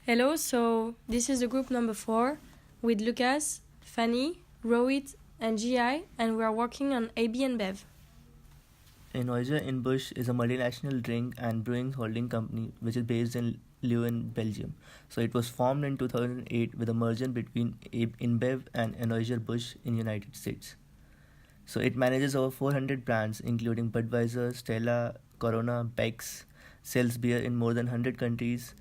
Hello, so this is the group number 4 with Lucas, Fanny, Rohit, and GI, and we are working on ABInBEV. ABInBEV is a multinational drink and brewing holding company which is based in Leuven, Belgium. So it was formed in 2008 with a merger between ABInBEV and Anheuser-Busch in United States. So it manages over 400 brands including Budweiser, Stella, Corona, Beck's, sells beer in more than 100 countries,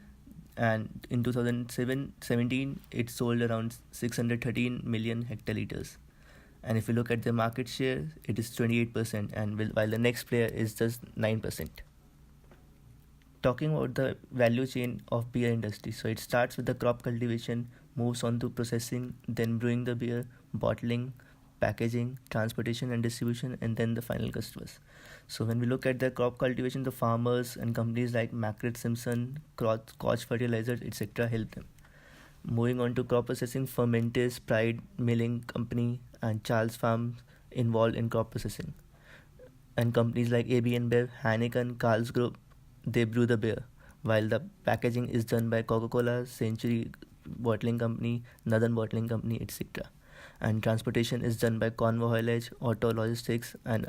and in 2017 it sold around 613 million hectoliters. And if you look at the market share, it is 28%, and while the next player is just 9%. Talking about the value chain of beer industry, so it starts with the crop cultivation, moves on to processing, then brewing the beer, bottling, packaging, transportation and distribution, and then the final customers. So when we look at the crop cultivation, the farmers and companies like Macrit Simpson, Koch Fertilizers, etc. help them. Moving on to crop processing, Fermentis, Pride Milling Company, and Charles Farms involved in crop processing. And companies like ABInBev, Heineken, Carl's Group, they brew the beer, while the packaging is done by Coca-Cola, Century Bottling Company, Northern Bottling Company, etc. And transportation is done by Convo Haulage, Auto Logistics, and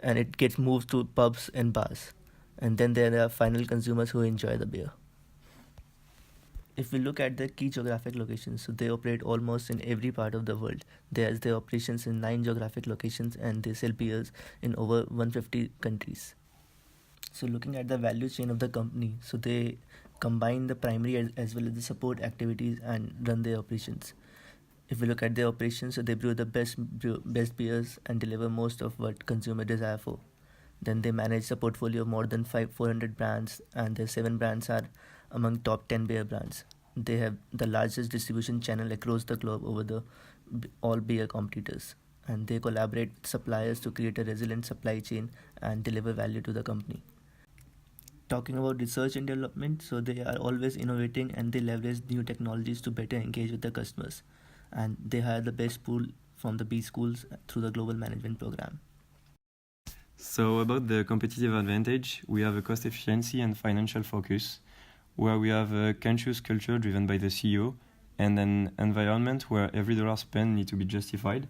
it gets moved to pubs and bars. And then there are final consumers who enjoy the beer. If we look at the key geographic locations, so they operate almost in every part of the world. There's their operations in 9 geographic locations, and they sell beers in over 150 countries. So looking at the value chain of the company, so they combine the primary as well as the support activities and run their operations. If we look at their operations, so they brew the best beers and deliver most of what consumer desire for. Then they manage a portfolio of more than 400 brands, and their 7 brands are among top 10 beer brands. They have the largest distribution channel across the globe over all beer competitors, and they collaborate with suppliers to create a resilient supply chain and deliver value to the company. Talking about research and development, so they are always innovating and they leverage new technologies to better engage with the customers, and they hire the best pool from the B schools through the global management program. So about the competitive advantage, we have a cost efficiency and financial focus, where we have a conscious culture driven by the CEO and an environment where every dollar spent needs to be justified.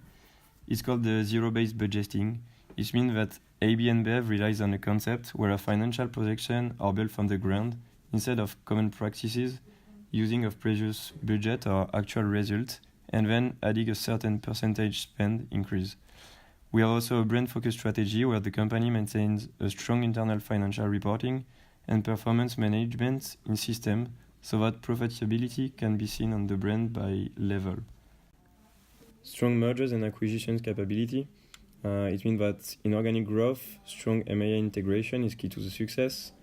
It's called the zero-based budgeting. It means that ABInBEV relies on a concept where a financial projections are built from the ground instead of common practices, using of previous budget or actual results, and then adding a certain percentage spend increase. We have also a brand-focused strategy where the company maintains a strong internal financial reporting and performance management in system so that profitability can be seen on the brand by level. Strong mergers and acquisitions capability. It means that in organic growth, strong M&A integration is key to the success.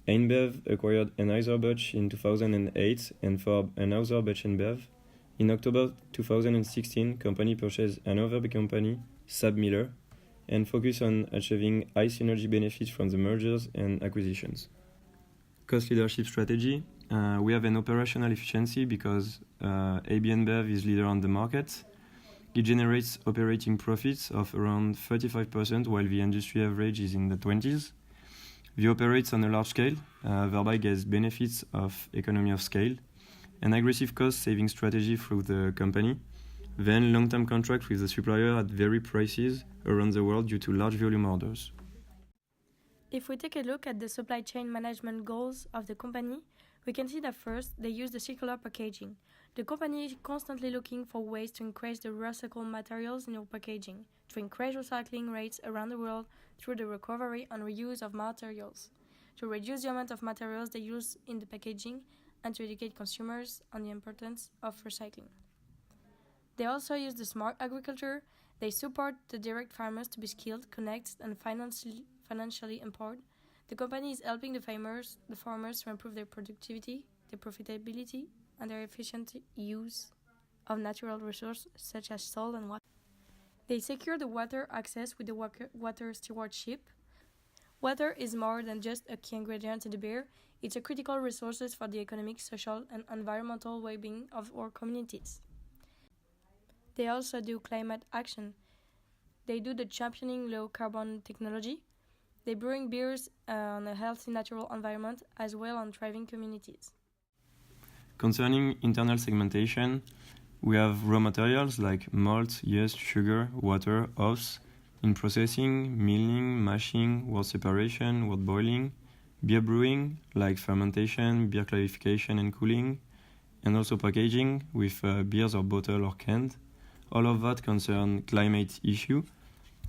InBev acquired Anheuser-Busch in 2008 and formed Anheuser-Busch InBev. In October 2016, company purchased another big company, SABMiller, and focus on achieving high synergy benefits from the mergers and acquisitions. Cost leadership strategy. We have an operational efficiency because ABInBev is leader on the market. It generates operating profits of around 35%, while the industry average is in the 20s. We operate on a large scale, thereby gets benefits of economy of scale, an aggressive cost-saving strategy through the company, then long-term contract with the supplier at varied prices around the world due to large volume orders. If we take a look at the supply chain management goals of the company, we can see that first, they use the circular packaging. The company is constantly looking for ways to increase the recycled materials in our packaging, to increase recycling rates around the world through the recovery and reuse of materials, to reduce the amount of materials they use in the packaging, and to educate consumers on the importance of recycling. They also use the smart agriculture. They support the direct farmers to be skilled, connected, and financially empowered. The company is helping the farmers to improve their productivity, their profitability, and their efficient use of natural resources such as soil and water. They secure the water access with the water stewardship. Water is more than just a key ingredient in the beer. It's a critical resource for the economic, social, and environmental well-being of our communities. They also do climate action. They do the championing low-carbon technology. They brewing beers on a healthy natural environment as well on thriving communities. Concerning internal segmentation, we have raw materials like malt, yeast, sugar, water, hops. In processing, milling, mashing, wort separation, wort boiling. Beer brewing, like fermentation, beer clarification and cooling. And also packaging, with beers or bottle or canned. All of that concern climate issue.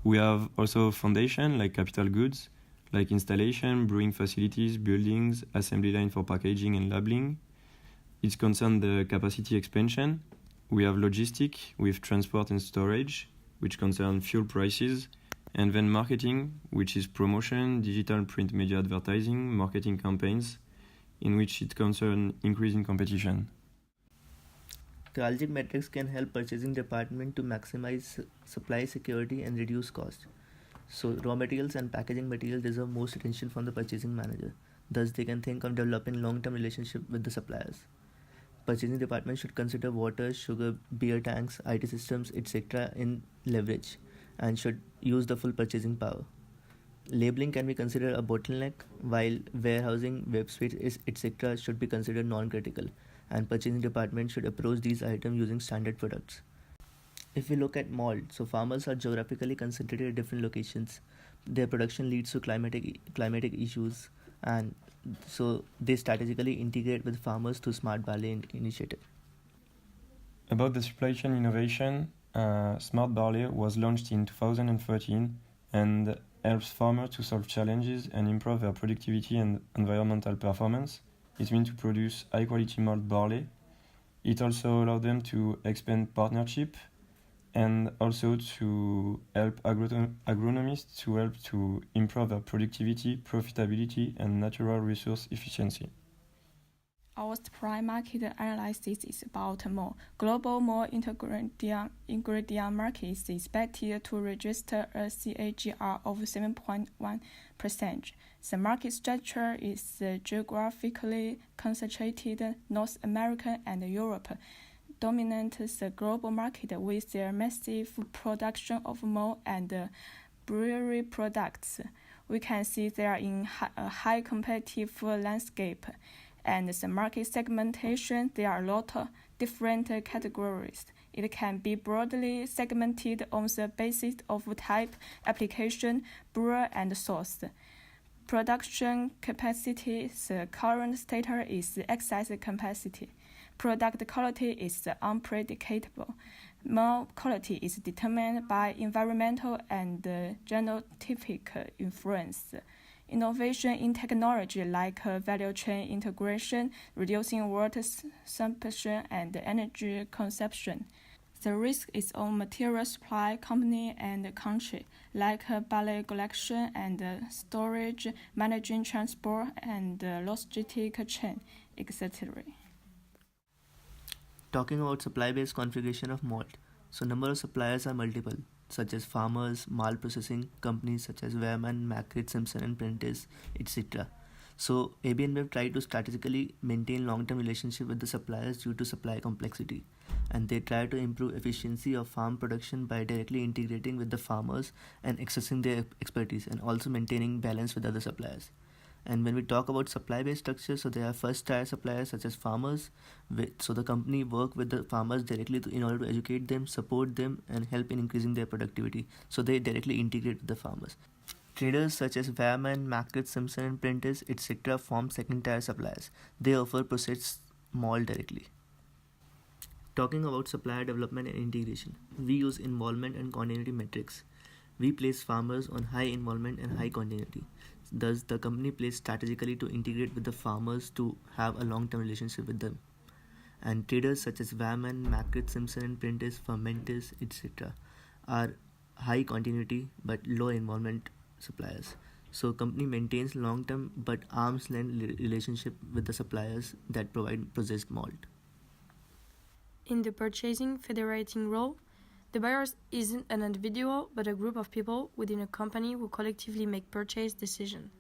We have also foundation, like capital goods, like installation, brewing facilities, buildings, assembly line for packaging and labeling. It concerns the capacity expansion. We have logistic with transport and storage, which concern fuel prices, and then marketing, which is promotion, digital print media advertising, marketing campaigns, in which it concerns increasing competition. Strategic metrics can help purchasing department to maximize supply security and reduce cost. So raw materials and packaging materials deserve most attention from the purchasing manager. Thus, they can think of developing long-term relationship with the suppliers. Purchasing department should consider water, sugar, beer tanks, IT systems, etc. in leverage and should use the full purchasing power. Labeling can be considered a bottleneck, while warehousing, web space, etc. should be considered non-critical, and purchasing department should approach these items using standard products. If we look at malt, so farmers are geographically concentrated at different locations. Their production leads to climatic issues, and so they strategically integrate with farmers through Smart Barley initiative. About the supply chain innovation, Smart Barley was launched in 2013 and helps farmers to solve challenges and improve their productivity and environmental performance. It means to produce high-quality malt barley. It also allows them to expand partnership and also to help agronomists to help to improve their productivity, profitability, and natural resource efficiency. Our supply market analysis is about more. Global more ingredient market is expected to register a CAGR of 7.1%. The market structure is geographically concentrated. North America and Europe dominate the global market with their massive production of malt and brewery products. We can see they are in a high competitive landscape. And the market segmentation, there are a lot of different categories. It can be broadly segmented on the basis of type, application, brewer, and source. Production capacity, the current status is excess capacity. Product quality is unpredictable. Malt quality is determined by environmental and genotypic influence. Innovation in technology like value chain integration, reducing water consumption and energy consumption. The risk is on material supply company and country, like barley collection and storage, managing transport and logistic chain, etc. Talking about supply-based configuration of malt, so number of suppliers are multiple, such as farmers, malt processing companies such as Wehrmann, Macrit, Simpson and Prentice, etc. So ABInBEV tried to strategically maintain long-term relationship with the suppliers due to supply complexity, and they try to improve efficiency of farm production by directly integrating with the farmers and accessing their expertise, and also maintaining balance with other suppliers. And when we talk about supply-based structure, so there are first-tier suppliers such as farmers. So the company work with the farmers directly in order to educate them, support them, and help in increasing their productivity. So they directly integrate with the farmers. Traders such as Wehrmann, Macrit, Simpson, and Prentice, etc. form second-tier suppliers. They offer processed malt directly. Talking about supplier development and integration, we use involvement and continuity metrics. We place farmers on high involvement and high continuity. Thus, the company plays strategically to integrate with the farmers to have a long-term relationship with them. And traders such as Wehrmann, Macrit, Simpson and Prentice, Fermentis, etc. are high continuity but low involvement suppliers. So company maintains long-term but arm's length relationship with the suppliers that provide processed malt. In the purchasing federating role, the buyer isn't an individual but a group of people within a company who collectively make purchase decisions.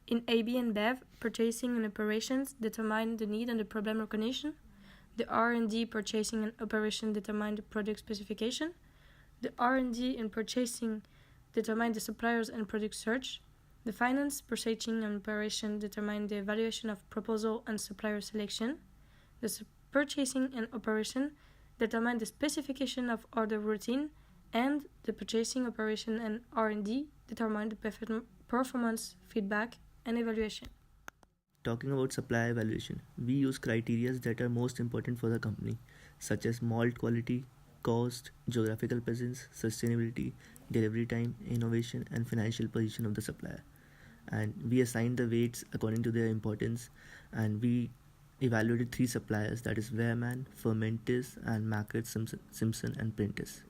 In ABInBEV, purchasing and operations determine the need and the problem recognition. The R&D, purchasing and operation determine the product specification. The R&D and purchasing determine the suppliers and product search. The finance, purchasing and operation determine the evaluation of proposal and supplier selection. The purchasing and operation determine the specification of order routine, and the purchasing operation and R&D determine the performance, feedback, and evaluation. Talking about supply evaluation, we use criteria that are most important for the company, such as malt quality, cost, geographical presence, sustainability, delivery time, innovation, and financial position of the supplier. And we assign the weights according to their importance, and we evaluated three suppliers, that is Wehrmann, Fermentis, and Mackert, Simpson, and Prentice.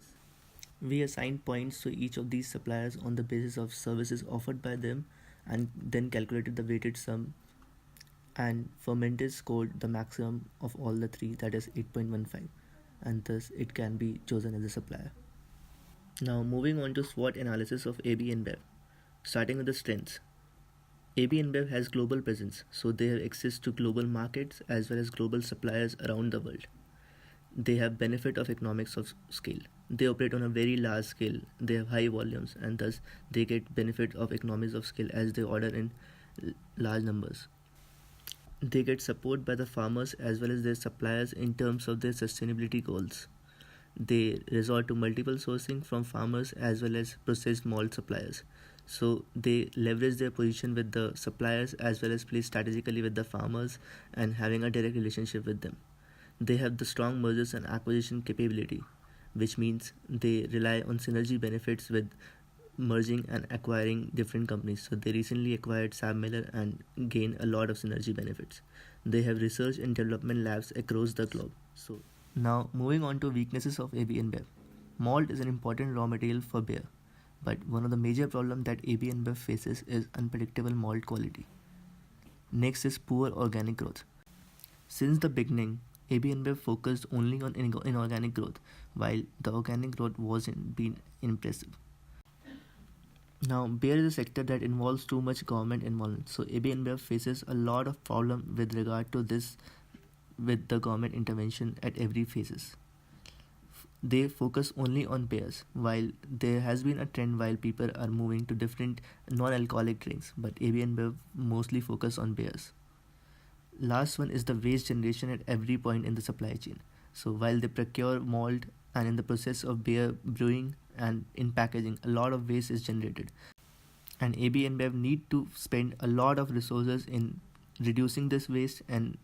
We assigned points to each of these suppliers on the basis of services offered by them and then calculated the weighted sum, and Fermentis scored the maximum of all the three, that is 8.15, and thus it can be chosen as a supplier. Now moving on to SWOT analysis of ABInBEV. Starting with the strengths. ABInBEV has global presence, so they have access to global markets as well as global suppliers around the world. They have benefit of economics of scale. They operate on a very large scale, they have high volumes, and thus they get benefit of economies of scale as they order in large numbers. They get support by the farmers as well as their suppliers in terms of their sustainability goals. They resort to multiple sourcing from farmers as well as processed malt suppliers. So they leverage their position with the suppliers as well as play strategically with the farmers and having a direct relationship with them. They have the strong mergers and acquisition capability, which means they rely on synergy benefits with merging and acquiring different companies. So they recently acquired Sam Miller and gained a lot of synergy benefits. They have research and development labs across the globe. So now moving on to weaknesses of ABInBEV. Malt is an important raw material for beer, but one of the major problems that ABInBEV faces is unpredictable malt quality. Next is poor organic growth. Since the beginning, ABInBEV focused only on inorganic growth, while the organic growth wasn't been impressive. Now, beer is a sector that involves too much government involvement, so ABInBEV faces a lot of problem with regard to this, with the government intervention at every phases. They focus only on beers, while there has been a trend while people are moving to different non-alcoholic drinks, but ABInBEV mostly focus on beers. Last one is the waste generation at every point in the supply chain. So while they procure malt and in the process of beer brewing and in packaging, a lot of waste is generated. And ABInBEV need to spend a lot of resources in reducing this waste and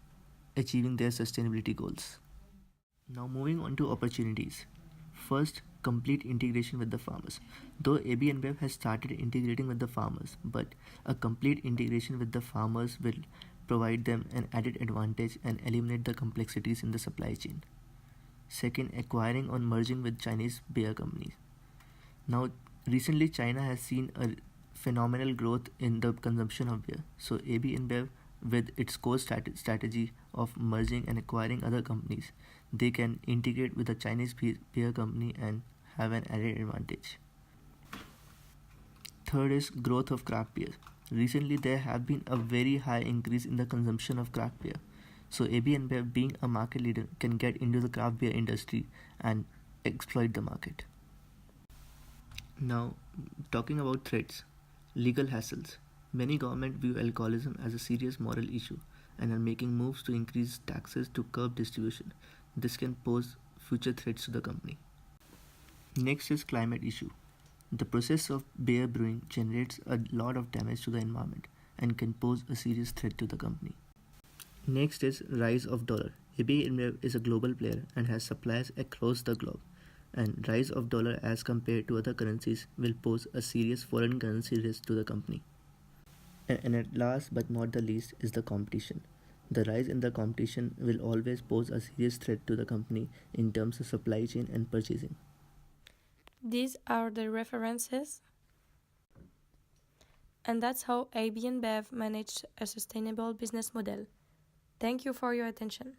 achieving their sustainability goals. Now moving on to opportunities. First, complete integration with the farmers. Though ABInBEV has started integrating with the farmers, but a complete integration with the farmers will provide them an added advantage and eliminate the complexities in the supply chain. Second, acquiring or merging with Chinese beer companies. Now, recently China has seen a phenomenal growth in the consumption of beer. So ABInBEV, with its core strategy of merging and acquiring other companies, they can integrate with a Chinese beer company and have an added advantage. Third is growth of craft beer. Recently there have been a very high increase in the consumption of craft beer. So ABInBEV, being a market leader, can get into the craft beer industry and exploit the market. Now, talking about threats, legal hassles. Many governments view alcoholism as a serious moral issue and are making moves to increase taxes to curb distribution. This can pose future threats to the company. Next is climate issue. The process of beer brewing generates a lot of damage to the environment and can pose a serious threat to the company. Next is rise of dollar. ABInBEV is a global player and has suppliers across the globe, and rise of dollar as compared to other currencies will pose a serious foreign currency risk to the company. And at last but not the least is the competition. The rise in the competition will always pose a serious threat to the company in terms of supply chain and purchasing. These are the references, and that's how ABInBEV managed a sustainable business model. Thank you for your attention.